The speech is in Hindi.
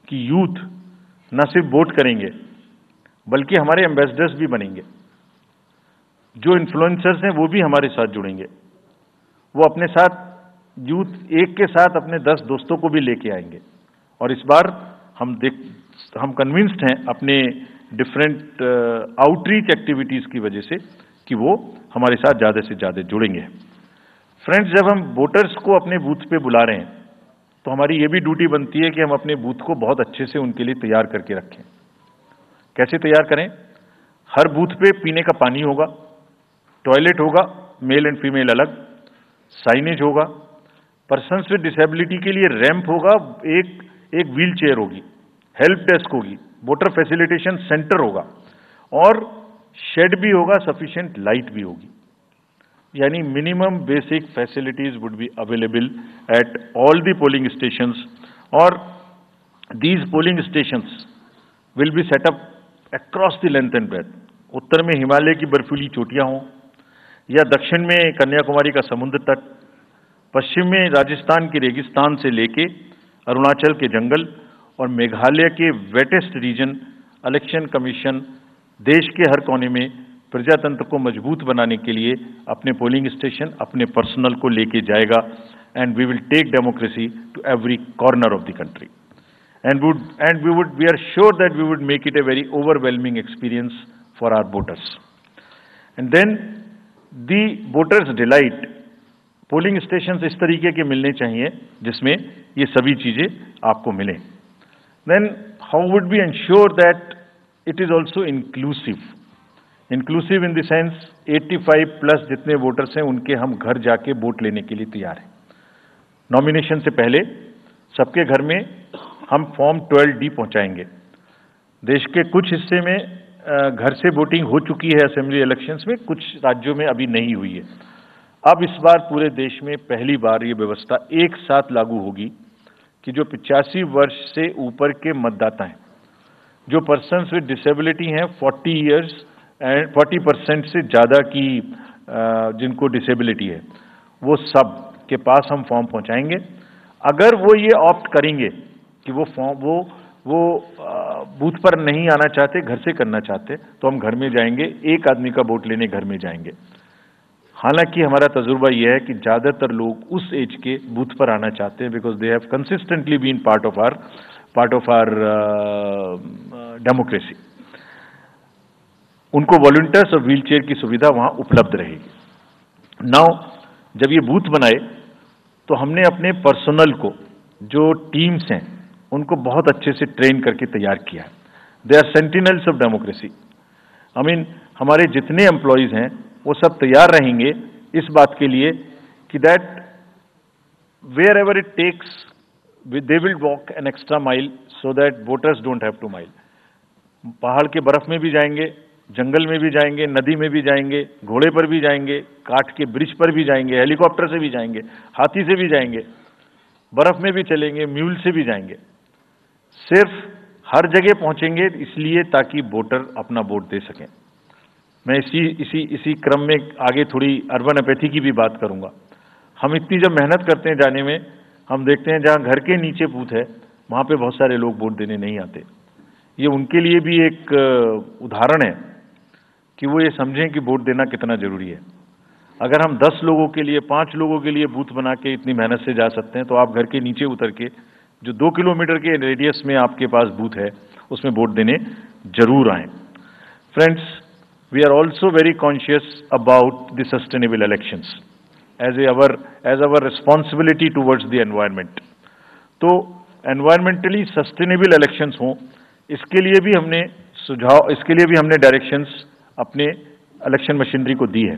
कि यूथ न सिर्फ वोट करेंगे बल्कि हमारे एम्बेसडर्स भी बनेंगे। जो इन्फ्लुएंसर्स हैं वो भी हमारे साथ जुड़ेंगे, वो अपने साथ यूथ एक के साथ अपने 10 दोस्तों को भी लेके आएंगे। और इस बार हम कन्विंस्ड हैं अपने डिफरेंट आउटरीच एक्टिविटीज़ की वजह से कि वो हमारे साथ ज़्यादा से ज़्यादा जुड़ेंगे। फ्रेंड्स, जब हम वोटर्स को अपने बूथ पे बुला रहे हैं तो हमारी ये भी ड्यूटी बनती है कि हम अपने बूथ को बहुत अच्छे से उनके लिए तैयार करके रखें। कैसे तैयार करें? हर बूथ पे पीने का पानी होगा, टॉयलेट होगा, मेल एंड फीमेल अलग, साइनेज होगा, पर्सन्स विद डिसेबिलिटी के लिए रैंप होगा, एक व्हील चेयर होगी, हेल्प डेस्क होगी, वोटर फैसिलिटेशन सेंटर होगा और शेड भी होगा, सफिशिएंट लाइट भी होगी। यानी minimum basic facilities would be available at all the polling stations. और these polling stations will be set up across the length and breadth. उत्तर में हिमालय की बर्फीली चोटियां हों या दक्षिण में कन्याकुमारी का समुद्र तट, पश्चिम में राजस्थान के रेगिस्तान से लेके अरुणाचल के जंगल और मेघालय के वेटेस्ट रीजन, इलेक्शन कमीशन देश के हर कोने में प्रजातंत्र को मजबूत बनाने के लिए अपने पोलिंग स्टेशन, अपने पर्सनल को लेके जाएगा। And we will take democracy to every corner of the country and we are sure that we would make it a very overwhelming experience for our voters. And then the voters delight, polling stations इस तरीके के मिलने चाहिए जिसमें ये सभी चीजें आपको मिलें। Then how would we ensure that it is also inclusive? Inclusive in the sense 85 plus जितने वोटर्स हैं उनके हम घर जाके वोट लेने के लिए तैयार हैं। नॉमिनेशन से पहले सबके घर में हम फॉर्म 12D पहुंचाएंगे। देश के कुछ हिस्से में घर से वोटिंग हो चुकी है असेंबली इलेक्शंस में, कुछ राज्यों में अभी नहीं हुई है। अब इस बार पूरे देश में पहली बार ये व्यवस्था एक साथ लागू होगी कि जो 85 वर्ष से ऊपर के मतदाता हैं, जो पर्सन्स विद डिसेबिलिटी हैं, 40 ईयर्स एंड 40% से ज़्यादा की जिनको डिसेबिलिटी है, वो सब के पास हम फॉर्म पहुंचाएंगे। अगर वो ये ऑप्ट करेंगे कि वो बूथ पर नहीं आना चाहते, घर से करना चाहते, तो हम घर में जाएंगे, एक आदमी का वोट लेने घर में जाएंगे। हालांकि हमारा तजुर्बा यह है कि ज़्यादातर लोग उस एज के बूथ पर आना चाहते हैं, because they have consistently been part of our democracy. उनको वॉलंटियर्स और व्हील चेयर की सुविधा वहां उपलब्ध रहेगी। नाउ जब ये बूथ बनाए तो हमने अपने पर्सनल को, जो टीम्स हैं, उनको बहुत अच्छे से ट्रेन करके तैयार किया है। They are sentinels of democracy. हमारे जितने एम्प्लॉयज हैं वो सब तैयार रहेंगे इस बात के लिए कि that wherever it takes they will walk an extra mile so that voters don't have to mile. पहाड़ के बर्फ में भी जाएंगे, जंगल में भी जाएंगे, नदी में भी जाएंगे, घोड़े पर भी जाएंगे, काठ के ब्रिज पर भी जाएंगे, हेलीकॉप्टर से भी जाएंगे, हाथी से भी जाएंगे, बर्फ में भी चलेंगे, म्यूल से भी जाएंगे। सिर्फ हर जगह पहुंचेंगे इसलिए ताकि वोटर अपना वोट दे सकें। मैं इसी क्रम में आगे थोड़ी अर्बन एपैथी की भी बात करूंगा। हम इतनी जब मेहनत करते हैं जाने में, हम देखते हैं जहां घर के नीचे बूथ है वहां पे बहुत सारे लोग वोट देने नहीं आते। ये उनके लिए भी एक उदाहरण है कि वो ये समझें कि वोट देना कितना जरूरी है। अगर हम 10 लोगों के लिए, 5 लोगों के लिए बूथ बना के इतनी मेहनत से जा सकते हैं, तो आप घर के नीचे उतर के जो 2 किलोमीटर के रेडियस में आपके पास बूथ है उसमें वोट देने जरूर आएं। Friends, we are also very conscious about the sustainable elections as our responsibility towards the environment. तो एनवायरमेंटली सस्टेनेबल इलेक्शंस हों, इसके लिए भी हमने डायरेक्शंस अपने इलेक्शन मशीनरी को दी है।